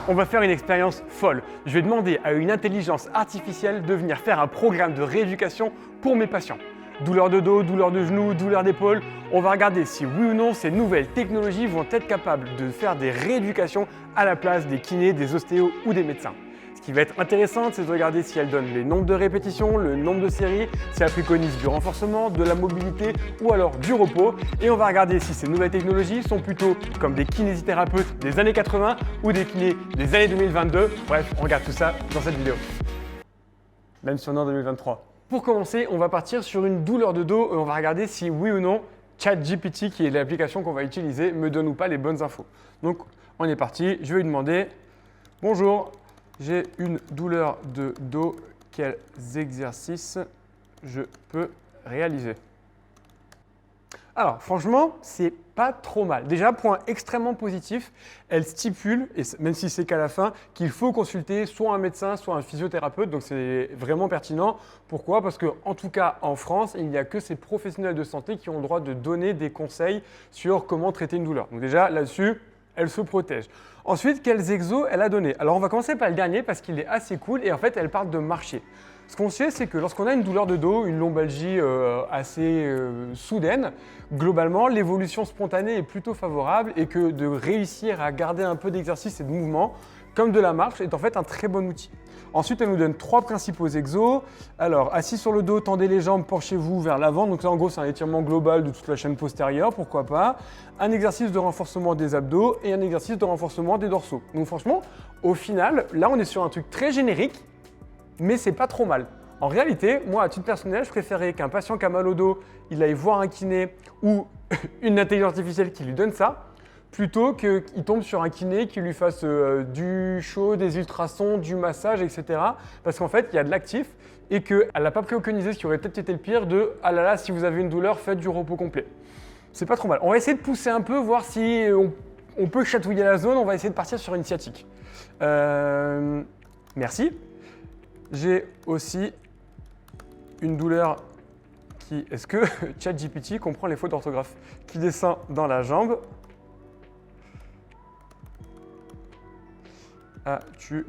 On va faire une expérience folle. Je vais demander à une intelligence artificielle de venir faire un programme de rééducation pour mes patients. Douleur de dos, douleur de genoux, douleur d'épaule. On va regarder si oui ou non ces nouvelles technologies vont être capables de faire des rééducations à la place des kinés, des ostéos ou des médecins. Ce qui va être intéressant, c'est de regarder si elles donnent les nombres de répétitions, le nombre de séries, si elles préconisent du renforcement, de la mobilité ou alors du repos. Et on va regarder si ces nouvelles technologies sont plutôt comme des kinésithérapeutes des années 80 ou des kinés des années 2022. Bref, on regarde tout ça dans cette vidéo. Même si on est en 2023. Pour commencer, on va partir sur une douleur de dos et on va regarder si oui ou non ChatGPT, qui est l'application qu'on va utiliser, me donne ou pas les bonnes infos. Donc, on est parti. Je vais lui demander « Bonjour, j'ai une douleur de dos. Quels exercices je peux réaliser ?» Alors, franchement, c'est pas trop mal. Déjà, point extrêmement positif, elle stipule, et même si c'est qu'à la fin, qu'il faut consulter soit un médecin, soit un physiothérapeute. Donc, c'est vraiment pertinent. Pourquoi? Parce qu'en tout cas, en France, il n'y a que ces professionnels de santé qui ont le droit de donner des conseils sur comment traiter une douleur. Donc déjà, là-dessus, elle se protège. Ensuite, quels exos elle a donné? Alors, on va commencer par le dernier parce qu'il est assez cool et en fait, elle parle de marcher. Ce qu'on sait, c'est que lorsqu'on a une douleur de dos, une lombalgie assez soudaine, globalement, l'évolution spontanée est plutôt favorable et que de réussir à garder un peu d'exercice et de mouvement, comme de la marche, est en fait un très bon outil. Ensuite, elle nous donne 3 principaux exos. Alors, assis sur le dos, tendez les jambes, penchez-vous vers l'avant. Donc là, en gros, c'est un étirement global de toute la chaîne postérieure, pourquoi pas. Un exercice de renforcement des abdos et un exercice de renforcement des dorsaux. Donc franchement, au final, là, on est sur un truc très générique, mais c'est pas trop mal. En réalité, moi, à titre personnel, je préférais qu'un patient qui a mal au dos, il aille voir un kiné ou une intelligence artificielle qui lui donne ça, plutôt qu'il tombe sur un kiné qui lui fasse du chaud, des ultrasons, du massage, etc. Parce qu'en fait, il y a de l'actif et qu'elle n'a pas préconisé ce qui aurait peut-être été le pire de « Ah là là, si vous avez une douleur, faites du repos complet ». C'est pas trop mal. On va essayer de pousser un peu, voir si on peut chatouiller la zone. On va essayer de partir sur une sciatique. Merci. J'ai aussi une douleur qui… Est-ce que ChatGPT comprend les fautes d'orthographe? Qui descend dans la jambe. As-tu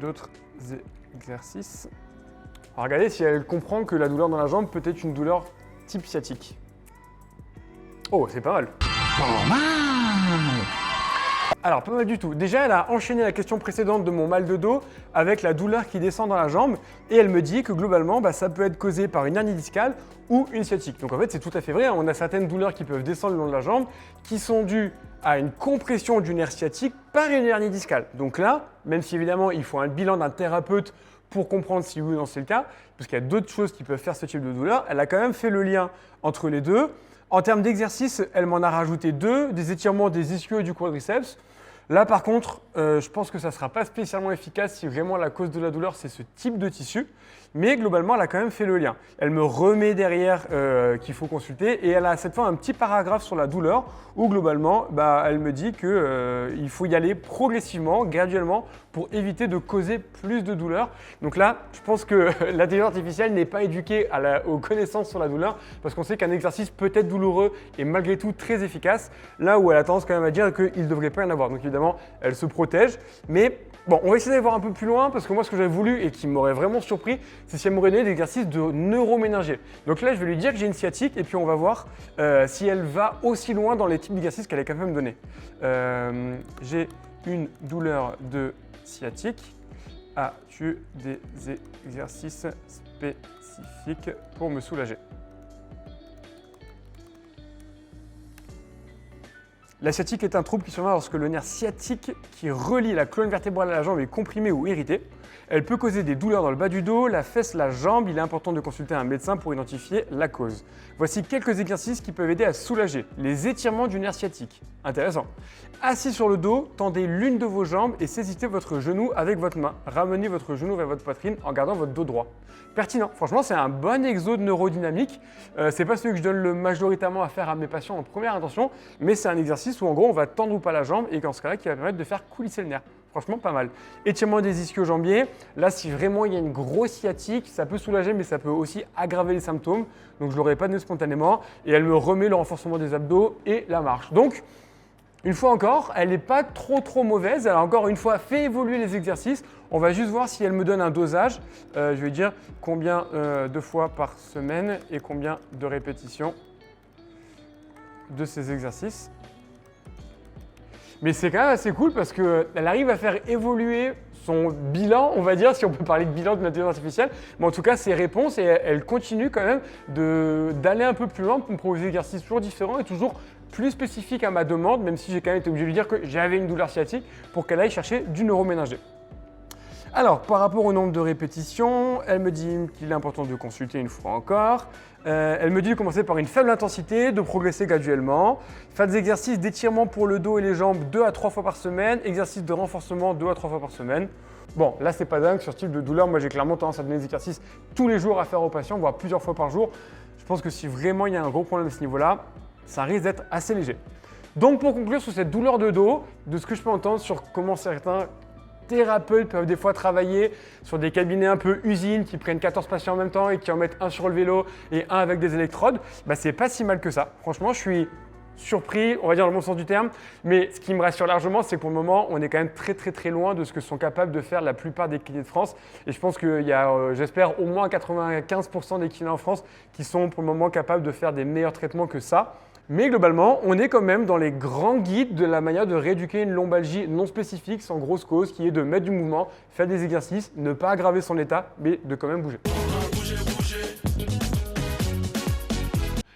d'autres exercices? Alors regardez si elle comprend que la douleur dans la jambe peut être une douleur type sciatique. Oh, c'est pas mal. Pas mal. Alors, pas mal du tout. Déjà, elle a enchaîné la question précédente de mon mal de dos avec la douleur qui descend dans la jambe et elle me dit que globalement, ça peut être causé par une hernie discale ou une sciatique. Donc en fait, c'est tout à fait vrai. On a certaines douleurs qui peuvent descendre le long de la jambe qui sont dues à une compression du nerf sciatique par une hernie discale. Donc là, même si évidemment, il faut un bilan d'un thérapeute pour comprendre si oui ou non c'est le cas, parce qu'il y a d'autres choses qui peuvent faire ce type de douleur, elle a quand même fait le lien entre les deux. En termes d'exercice, elle m'en a rajouté 2, des étirements des ischios et du quadriceps. Là, par contre, je pense que ça ne sera pas spécialement efficace si vraiment la cause de la douleur, c'est ce type de tissu. Mais globalement, elle a quand même fait le lien. Elle me remet derrière qu'il faut consulter et elle a cette fois un petit paragraphe sur la douleur où globalement, elle me dit qu'il faut y aller progressivement, graduellement, pour éviter de causer plus de douleur. Donc là, je pense que l'intelligence artificielle n'est pas éduquée aux connaissances sur la douleur parce qu'on sait qu'un exercice peut être douloureux et malgré tout très efficace, là où elle a tendance quand même à dire qu'il ne devrait pas y en avoir. Donc évidemment, elle se protège. Mais bon, on va essayer d'aller voir un peu plus loin parce que moi, ce que j'avais voulu et qui m'aurait vraiment surpris, c'est si elle m'aurait donné des exercices de neuroménager. Donc là, je vais lui dire que j'ai une sciatique et puis on va voir si elle va aussi loin dans les types d'exercices qu'elle est capable de me donner. J'ai une douleur de sciatique. As-tu des exercices spécifiques pour me soulager? La sciatique est un trouble qui survient lorsque le nerf sciatique qui relie la colonne vertébrale à la jambe est comprimé ou irrité. Elle peut causer des douleurs dans le bas du dos, la fesse, la jambe. Il est important de consulter un médecin pour identifier la cause. Voici quelques exercices qui peuvent aider à soulager. Les étirements du nerf sciatique. Intéressant. Assis sur le dos, tendez l'une de vos jambes et saisissez votre genou avec votre main. Ramenez votre genou vers votre poitrine en gardant votre dos droit. Pertinent. Franchement, c'est un bon exo de neurodynamique. C'est pas celui que je donne le majoritairement à faire à mes patients en première intention, mais c'est un exercice où en gros, on va tendre ou pas la jambe et dans ce cas-là, qui va permettre de faire coulisser le nerf. Franchement, pas mal. Étirement des ischio-jambiers. Là, si vraiment il y a une grosse sciatique, ça peut soulager, mais ça peut aussi aggraver les symptômes. Donc, je ne l'aurais pas donné spontanément. Et elle me remet le renforcement des abdos et la marche. Donc, Une fois encore, elle n'est pas trop mauvaise. Elle a encore une fois fait évoluer les exercices. On va juste voir si elle me donne un dosage. Je vais dire combien de fois par semaine et combien de répétitions de ces exercices. Mais c'est quand même assez cool parce qu'elle arrive à faire évoluer son bilan, on va dire, si on peut parler de bilan de l'intelligence artificielle, mais en tout cas ses réponses, et elle continue quand même d'aller un peu plus loin pour me proposer des exercices toujours différents et toujours plus spécifiques à ma demande, même si j'ai quand même été obligé de lui dire que j'avais une douleur sciatique pour qu'elle aille chercher du neuroménager. Alors, par rapport au nombre de répétitions, elle me dit qu'il est important de consulter une fois encore. Elle me dit de commencer par une faible intensité, de progresser graduellement, faire des exercices d'étirement pour le dos et les jambes 2 à 3 fois par semaine, exercices de renforcement 2 à 3 fois par semaine. Bon, là, c'est pas dingue sur ce type de douleur. Moi, j'ai clairement tendance à donner des exercices tous les jours à faire aux patients, voire plusieurs fois par jour. Je pense que si vraiment il y a un gros problème à ce niveau-là, ça risque d'être assez léger. Donc, pour conclure sur cette douleur de dos, de ce que je peux entendre sur comment certains thérapeutes peuvent des fois travailler sur des cabinets un peu usines qui prennent 14 patients en même temps et qui en mettent un sur le vélo et un avec des électrodes, c'est pas si mal que ça. Franchement, je suis surpris, on va dire dans le bon sens du terme, mais ce qui me rassure largement, c'est que pour le moment, on est quand même très loin de ce que sont capables de faire la plupart des kinés de France. Et je pense qu'il y a, j'espère, au moins 95% des kinés en France qui sont pour le moment capables de faire des meilleurs traitements que ça. Mais globalement, on est quand même dans les grands guides de la manière de rééduquer une lombalgie non spécifique, sans grosse cause, qui est de mettre du mouvement, faire des exercices, ne pas aggraver son état, mais de quand même bouger.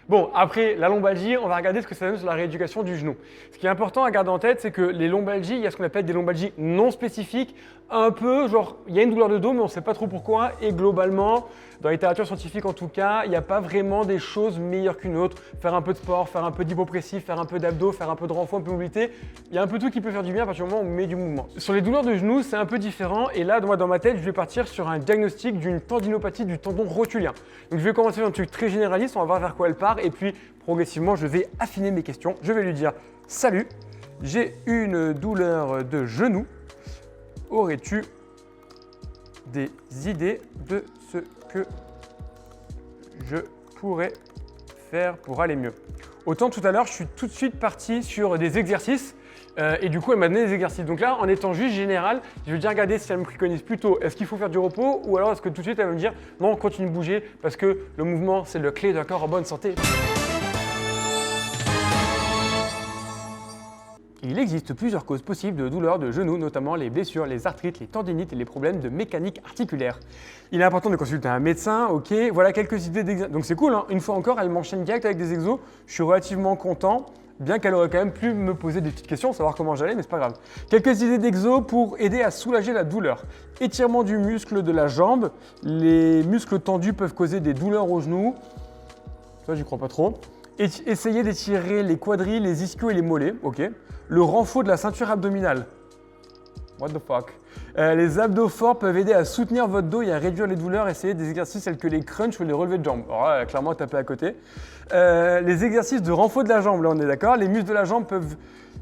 Bon, après la lombalgie, on va regarder ce que ça donne sur la rééducation du genou. Ce qui est important à garder en tête, c'est que les lombalgies, il y a ce qu'on appelle des lombalgies non spécifiques, un peu genre, il y a une douleur de dos, mais on ne sait pas trop pourquoi, et globalement, dans la littérature scientifique en tout cas, il n'y a pas vraiment des choses meilleures qu'une autre. Faire un peu de sport, faire un peu d'hypopressif, faire un peu d'abdos, faire un peu de renfort, un peu de mobilité, il y a un peu tout qui peut faire du bien à partir du moment où on met du mouvement. Sur les douleurs de genoux, c'est un peu différent, et là, moi, dans ma tête, je vais partir sur un diagnostic d'une tendinopathie du tendon rotulien. Donc je vais commencer sur un truc très généraliste, on va voir vers quoi elle part, et puis progressivement, je vais affiner mes questions. Je vais lui dire « Salut, j'ai une douleur de genou. Aurais-tu des idées de ce que je pourrais faire pour aller mieux ?» Autant tout à l'heure, je suis tout de suite parti sur des exercices et du coup, elle m'a donné des exercices. Donc là, en étant juste général, je vais déjà regarder si elle me préconise plutôt est-ce qu'il faut faire du repos ou alors est-ce que tout de suite, elle va me dire non, continue de bouger parce que le mouvement, c'est le clé d'un corps en bonne santé. Il existe plusieurs causes possibles de douleurs de genoux, notamment les blessures, les arthrites, les tendinites et les problèmes de mécanique articulaire. Il est important de consulter un médecin, ok, voilà quelques idées d'exercices. Donc c'est cool, hein. Une fois encore, elle m'enchaîne direct avec des exos, je suis relativement content, bien qu'elle aurait quand même pu me poser des petites questions, savoir comment j'allais, mais c'est pas grave. Quelques idées d'exos pour aider à soulager la douleur. Étirement du muscle de la jambe, les muscles tendus peuvent causer des douleurs aux genoux, ça j'y crois pas trop. Essayez d'étirer les quadrilles, les ischios et les mollets, ok. Le renfort de la ceinture abdominale. What the fuck. Les abdos forts peuvent aider à soutenir votre dos et à réduire les douleurs. Essayez des exercices tels que les crunchs ou les relevés de jambes. Alors là, clairement, tapé à côté. Les exercices de renfort de la jambe, là on est d'accord. Les muscles de la jambe peuvent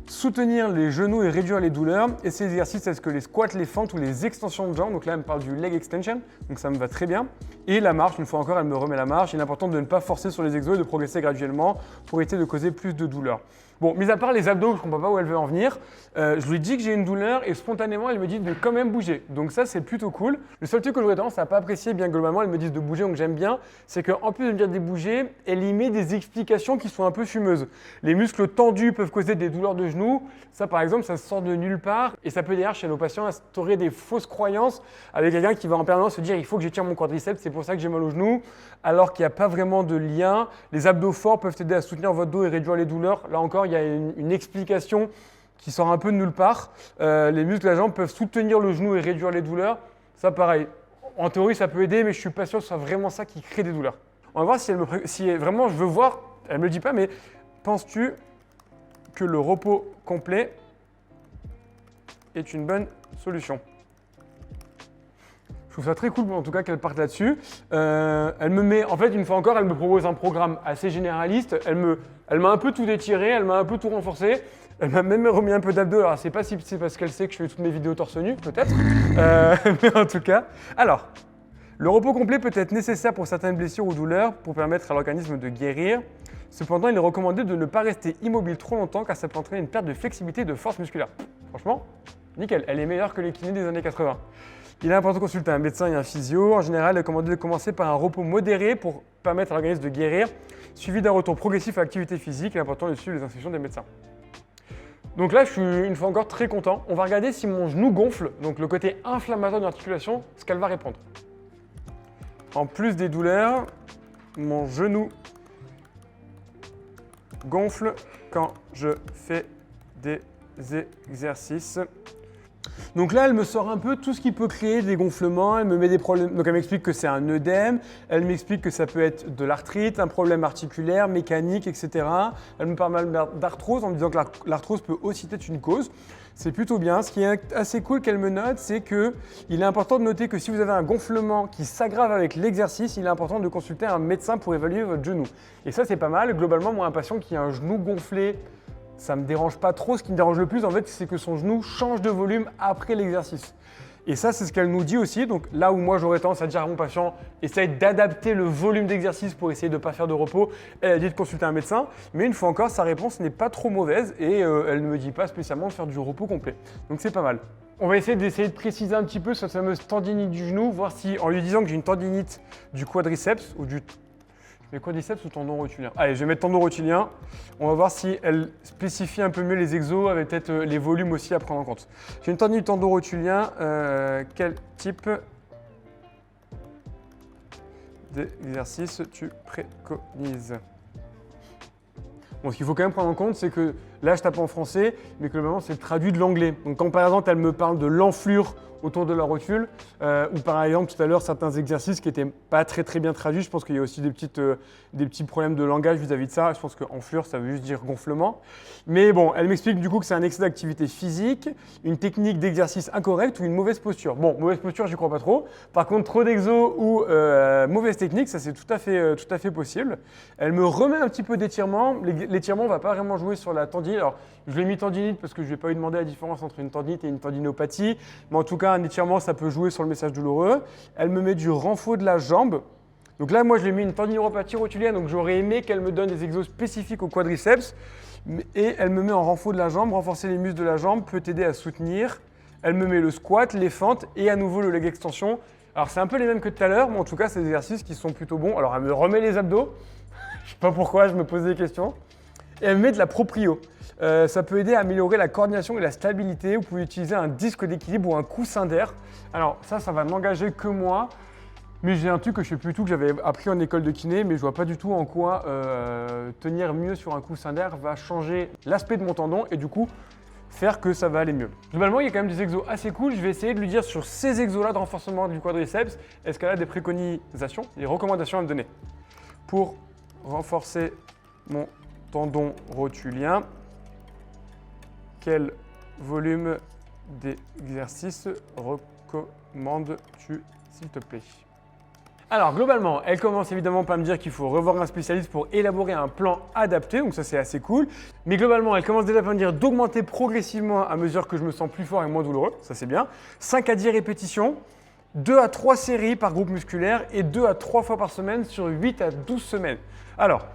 soutenir les genoux et réduire les douleurs. Et ces exercices tels que les squats, les fentes ou les extensions de jambes. Donc là, elle me parle du leg extension. Donc ça me va très bien. Et la marche, une fois encore, elle me remet la marche. Il est important de ne pas forcer sur les exos et de progresser graduellement pour éviter de causer plus de douleur. Bon, mis à part les abdos, je ne comprends pas où elle veut en venir. Je lui dis que j'ai une douleur et spontanément, elle me dit de quand même bouger. Donc ça, c'est plutôt cool. Le seul truc que j'aurais tendance à pas apprécier, bien globalement, elle me dit de bouger, donc j'aime bien, c'est qu'en plus de me dire de bouger, elle y met des explications qui sont un peu fumeuses. Les muscles tendus peuvent causer des douleurs de genoux. Ça, par exemple, ça sort de nulle part et ça peut d'ailleurs chez nos patients instaurer des fausses croyances avec quelqu'un qui va en permanence se dire il faut que j'étire mon quadriceps, c'est pour ça que j'ai mal au genou, alors qu'il n'y a pas vraiment de lien. Les abdos forts peuvent aider à soutenir votre dos et réduire les douleurs. Là encore, il y a une explication qui sort un peu de nulle part. Les muscles de la jambe peuvent soutenir le genou et réduire les douleurs. Ça, pareil. En théorie, ça peut aider, mais je ne suis pas sûr que ce soit vraiment ça qui crée des douleurs. On va voir si vraiment je veux voir, elle ne me le dit pas, mais penses-tu que le repos complet est une bonne solution? Je trouve ça très cool en tout cas qu'elle parte là-dessus. Elle me met, en fait, une fois encore, elle me propose un programme assez généraliste. Elle m'a un peu tout étiré, elle m'a un peu tout renforcé. Elle m'a même remis un peu d'abdos. Alors, je ne sais pas si c'est parce qu'elle sait que je fais toutes mes vidéos torse nu, peut-être. Mais en tout cas. Alors, le repos complet peut être nécessaire pour certaines blessures ou douleurs pour permettre à l'organisme de guérir. Cependant, il est recommandé de ne pas rester immobile trop longtemps car ça peut entraîner une perte de flexibilité et de force musculaire. Franchement, nickel, elle est meilleure que les kinés des années 80. Il est important de consulter un médecin et un physio. En général, il est recommandé de commencer par un repos modéré pour permettre à l'organisme de guérir, suivi d'un retour progressif à l'activité physique. Il est important de suivre les instructions des médecins. Donc là, je suis une fois encore très content. On va regarder si mon genou gonfle, donc le côté inflammatoire de l'articulation, ce qu'elle va répondre. En plus des douleurs, mon genou gonfle quand je fais des exercices. Donc là, elle me sort un peu tout ce qui peut créer des gonflements, elle me met des problèmes. Donc elle m'explique que c'est un œdème, elle m'explique que ça peut être de l'arthrite, un problème articulaire, mécanique, etc. Elle me parle d'arthrose en me disant que l'arthrose peut aussi être une cause. C'est plutôt bien. Ce qui est assez cool qu'elle me note, c'est qu'il est important de noter que si vous avez un gonflement qui s'aggrave avec l'exercice, il est important de consulter un médecin pour évaluer votre genou. Et ça, c'est pas mal. Globalement, moi, un patient qui a un genou gonflé, ça ne me dérange pas trop. Ce qui me dérange le plus, en fait, c'est que son genou change de volume après l'exercice. Et ça, c'est ce qu'elle nous dit aussi. Donc là où moi, j'aurais tendance à dire à mon patient, essaye d'adapter le volume d'exercice pour essayer de ne pas faire de repos, elle a dit de consulter un médecin. Mais une fois encore, sa réponse n'est pas trop mauvaise et elle ne me dit pas spécialement de faire du repos complet. Donc c'est pas mal. On va essayer de préciser un petit peu cette fameuse tendinite du genou, voir si, en lui disant que j'ai une tendinite du quadriceps ou du... Mais quadriceps ou tendon rotulien? Allez, je vais mettre tendon rotulien. On va voir si elle spécifie un peu mieux les exos avec peut-être les volumes aussi à prendre en compte. J'ai une tendinite du tendon rotulien. Quel type d'exercice tu préconises? Bon, ce qu'il faut quand même prendre en compte, c'est que là, je tape en français, mais que normalement, c'est traduit de l'anglais. Donc, quand par exemple, elle me parle de l'enflure autour de la rotule, ou par exemple, tout à l'heure, certains exercices qui n'étaient pas très bien traduits, je pense qu'il y a aussi des petits problèmes de langage vis-à-vis de ça. Je pense qu'enflure, ça veut juste dire gonflement. Mais bon, elle m'explique du coup que c'est un excès d'activité physique, une technique d'exercice incorrecte ou une mauvaise posture. Bon, mauvaise posture, j'y crois pas trop. Par contre, trop d'exos ou mauvaise technique, ça c'est tout à fait possible. Elle me remet un petit peu d'étirement. L'étirement ne va pas vraiment jouer sur la tendinite. Alors, je l'ai mis tendinite parce que je ne vais pas lui demander la différence entre une tendinite et une tendinopathie. Mais en tout cas, un étirement, ça peut jouer sur le message douloureux. Elle me met du renfort de la jambe. Donc là, moi, je lui ai mis une tendinopathie rotulienne. Donc, j'aurais aimé qu'elle me donne des exos spécifiques au quadriceps. Et elle me met en renfort de la jambe. Renforcer les muscles de la jambe peut t'aider à soutenir. Elle me met le squat, les fentes et à nouveau le leg extension. Alors, c'est un peu les mêmes que tout à l'heure, mais en tout cas, c'est des exercices qui sont plutôt bons. Alors, elle me remet les abdos. Je ne sais pas pourquoi, je me pose des questions. Et elle me met de la proprio. Ça peut aider à améliorer la coordination et la stabilité. Vous pouvez utiliser un disque d'équilibre ou un coussin d'air. Alors ça va n'engager que moi. Mais j'ai un truc que je sais plus tout, que j'avais appris en école de kiné, mais je vois pas du tout en quoi tenir mieux sur un coussin d'air va changer l'aspect de mon tendon et du coup faire que ça va aller mieux. Globalement, il y a quand même des exos assez cool. Je vais essayer de lui dire sur ces exos-là de renforcement du quadriceps, est-ce qu'elle a des préconisations, des recommandations à me donner pour renforcer mon tendon rotulien. Quel volume d'exercice recommandes-tu, s'il te plaît? Alors globalement, elle commence évidemment par me dire qu'il faut revoir un spécialiste pour élaborer un plan adapté, donc ça c'est assez cool. Mais globalement, elle commence déjà par me dire d'augmenter progressivement à mesure que je me sens plus fort et moins douloureux, ça c'est bien. 5 à 10 répétitions, 2 à 3 séries par groupe musculaire et 2 à 3 fois par semaine sur 8 à 12 semaines. Alors,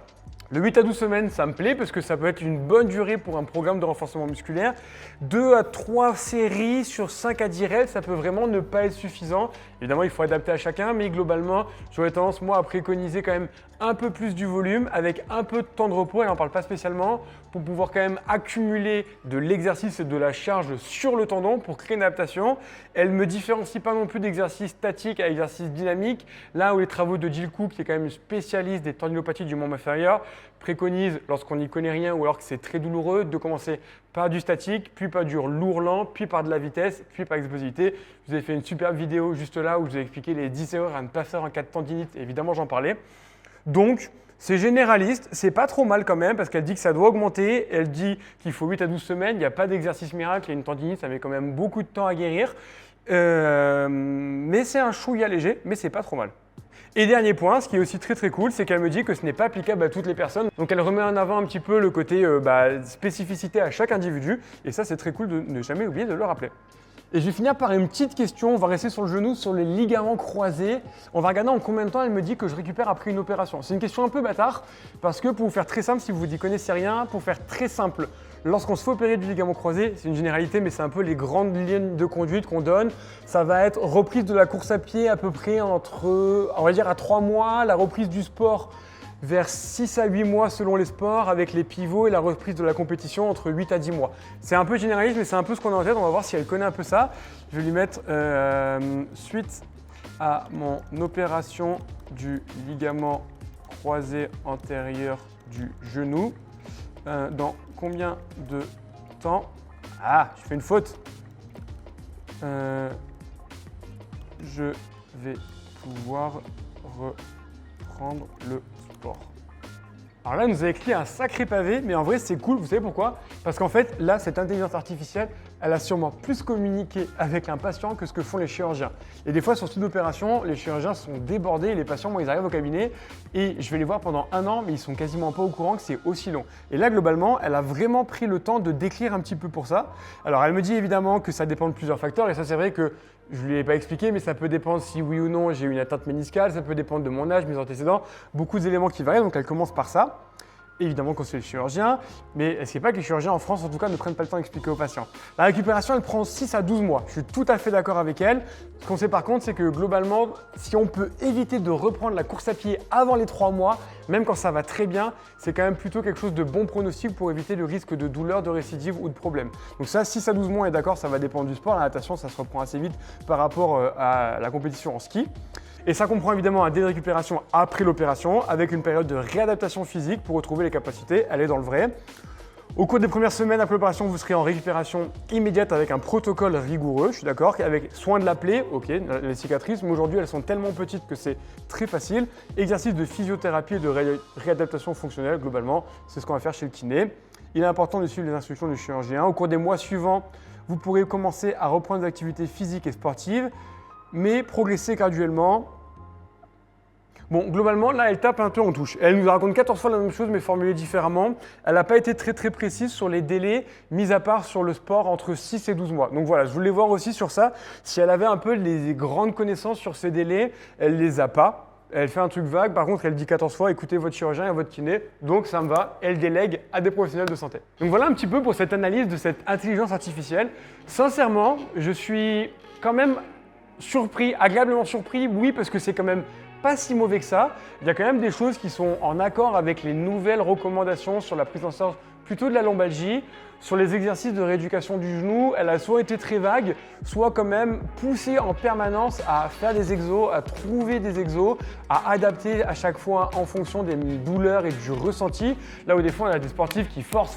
le 8 à 12 semaines, ça me plaît parce que ça peut être une bonne durée pour un programme de renforcement musculaire. 2 à 3 séries sur 5 à 10 reps, ça peut vraiment ne pas être suffisant. Évidemment, il faut adapter à chacun, mais globalement, j'aurais tendance, moi, à préconiser quand même un peu plus du volume avec un peu de temps de repos, elle n'en parle pas spécialement, pour pouvoir quand même accumuler de l'exercice et de la charge sur le tendon pour créer une adaptation. Elle ne me différencie pas non plus d'exercice statique à exercice dynamique, là où les travaux de Jill Cook, qui est quand même une spécialiste des tendinopathies du membre inférieur, préconise, lorsqu'on n'y connaît rien ou alors que c'est très douloureux, de commencer par du statique, puis par du lourd lent, puis par de la vitesse, puis par explosivité. Je vous ai fait une superbe vidéo juste là où je vous ai expliqué les 10 erreurs à ne pas faire en cas de tendinite, évidemment j'en parlais. Donc, c'est généraliste, c'est pas trop mal quand même parce qu'elle dit que ça doit augmenter, elle dit qu'il faut 8 à 12 semaines, il n'y a pas d'exercice miracle, il y a une tendinite, ça met quand même beaucoup de temps à guérir. Mais c'est un chouïa léger, mais c'est pas trop mal. Et dernier point, ce qui est aussi très cool, c'est qu'elle me dit que ce n'est pas applicable à toutes les personnes. Donc elle remet en avant un petit peu le côté spécificité à chaque individu. Et ça, c'est très cool de ne jamais oublier de le rappeler. Et je vais finir par une petite question, on va rester sur le genou, sur les ligaments croisés. On va regarder en combien de temps elle me dit que je récupère après une opération. C'est une question un peu bâtard, parce que pour vous faire très simple, si vous n'y connaissez rien, pour faire très simple, lorsqu'on se fait opérer du ligament croisé, c'est une généralité, mais c'est un peu les grandes lignes de conduite qu'on donne. Ça va être reprise de la course à pied à peu près entre, on va dire à 3 mois, la reprise du sport vers 6 à 8 mois selon les sports, avec les pivots et la reprise de la compétition entre 8 à 10 mois. C'est un peu généraliste, mais c'est un peu ce qu'on a en tête. On va voir si elle connaît un peu ça. Je vais lui mettre suite à mon opération du ligament croisé antérieur du genou. Dans combien de temps? Ah, je fais une faute. Je vais pouvoir reprendre le sport. Alors là, elle nous a écrit un sacré pavé, mais en vrai, c'est cool. Vous savez pourquoi? Parce qu'en fait, là, cette intelligence artificielle, elle a sûrement plus communiqué avec un patient que ce que font les chirurgiens. Et des fois, sur toute opération, les chirurgiens sont débordés et les patients, moi, ils arrivent au cabinet et je vais les voir pendant 1 an, mais ils sont quasiment pas au courant que c'est aussi long. Et là, globalement, elle a vraiment pris le temps de décrire un petit peu pour ça. Alors, elle me dit évidemment que ça dépend de plusieurs facteurs et ça, c'est vrai que je ne lui ai pas expliqué, mais ça peut dépendre si oui ou non j'ai une atteinte méniscale, ça peut dépendre de mon âge, mes antécédents, beaucoup d'éléments qui varient, donc elle commence par ça. Évidemment qu'on c'est le chirurgien, mais est-ce qu'il n'y a pas que les chirurgiens en France, en tout cas, ne prennent pas le temps d'expliquer aux patients? La récupération, elle prend 6 à 12 mois. Je suis tout à fait d'accord avec elle. Ce qu'on sait par contre, c'est que globalement, si on peut éviter de reprendre la course à pied avant les 3 mois, même quand ça va très bien, c'est quand même plutôt quelque chose de bon pronostic pour éviter le risque de douleur, de récidive ou de problème. Donc ça, 6 à 12 mois, et d'accord, ça va dépendre du sport. La natation, ça se reprend assez vite par rapport à la compétition en ski. Et ça comprend évidemment un délai de récupération après l'opération avec une période de réadaptation physique pour retrouver les capacités, elle est dans le vrai. Au cours des premières semaines après l'opération, vous serez en récupération immédiate avec un protocole rigoureux, je suis d'accord, avec soin de la plaie, ok, les cicatrices, mais aujourd'hui elles sont tellement petites que c'est très facile. Exercice de physiothérapie et de réadaptation fonctionnelle, globalement, c'est ce qu'on va faire chez le kiné. Il est important de suivre les instructions du chirurgien. Au cours des mois suivants, vous pourrez commencer à reprendre des activités physiques et sportives, mais progresser graduellement. Bon, globalement, là, elle tape un peu en touche. Elle nous raconte 14 fois la même chose, mais formulée différemment. Elle n'a pas été très précise sur les délais, mis à part sur le sport entre 6 et 12 mois. Donc voilà, je voulais voir aussi sur ça, si elle avait un peu les grandes connaissances sur ces délais. Elle ne les a pas. Elle fait un truc vague, par contre, elle dit 14 fois, écoutez votre chirurgien et votre kiné, donc ça me va, elle délègue à des professionnels de santé. Donc voilà un petit peu pour cette analyse de cette intelligence artificielle. Sincèrement, je suis quand même surpris, agréablement surpris, oui, parce que c'est quand même pas si mauvais que ça. Il y a quand même des choses qui sont en accord avec les nouvelles recommandations sur la prise en charge plutôt de la lombalgie. Sur les exercices de rééducation du genou, elle a soit été très vague, soit quand même poussée en permanence à faire des exos, à trouver des exos, à adapter à chaque fois en fonction des douleurs et du ressenti. Là où des fois, on a des sportifs qui forcent,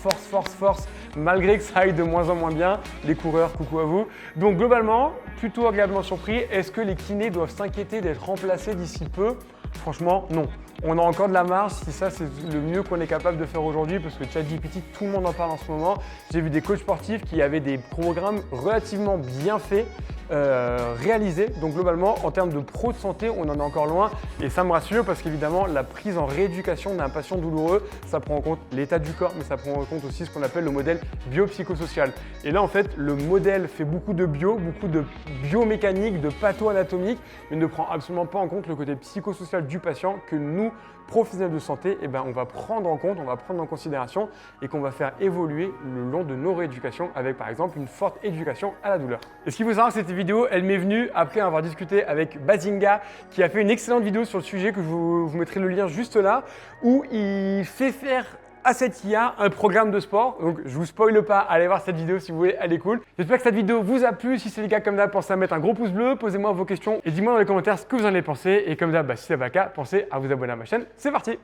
malgré que ça aille de moins en moins bien. Les coureurs, coucou à vous. Donc globalement, plutôt agréablement surpris. Est-ce que les kinés doivent s'inquiéter d'être remplacés d'ici peu? Franchement, non. On a encore de la marge, si ça c'est le mieux qu'on est capable de faire aujourd'hui parce que ChatGPT, tout le monde en parle en ce moment. J'ai vu des coachs sportifs qui avaient des programmes relativement bien faits, réalisés. Donc globalement, en termes de pro de santé, on en est encore loin et ça me rassure parce qu'évidemment, la prise en rééducation d'un patient douloureux, ça prend en compte l'état du corps, mais ça prend en compte aussi ce qu'on appelle le modèle biopsychosocial. Et là, en fait, le modèle fait beaucoup de biomécanique, de patho-anatomique, mais ne prend absolument pas en compte le côté psychosocial du patient que nous, professionnels de santé, on va prendre en compte, on va prendre en considération et qu'on va faire évoluer le long de nos rééducations avec par exemple une forte éducation à la douleur. Et ce qu'il faut savoir, cette vidéo, elle m'est venue après avoir discuté avec Bazinga qui a fait une excellente vidéo sur le sujet que je vous mettrai le lien juste là où il fait faire à cette IA un programme de sport. Donc je vous spoile pas, allez voir cette vidéo si vous voulez, elle est cool. J'espère que cette vidéo vous a plu. Si c'est le cas, comme d'hab, pensez à mettre un gros pouce bleu, posez-moi vos questions et dites-moi dans les commentaires ce que vous en avez pensé. Et comme d'hab, si c'est pas le cas, pensez à vous abonner à ma chaîne. C'est parti!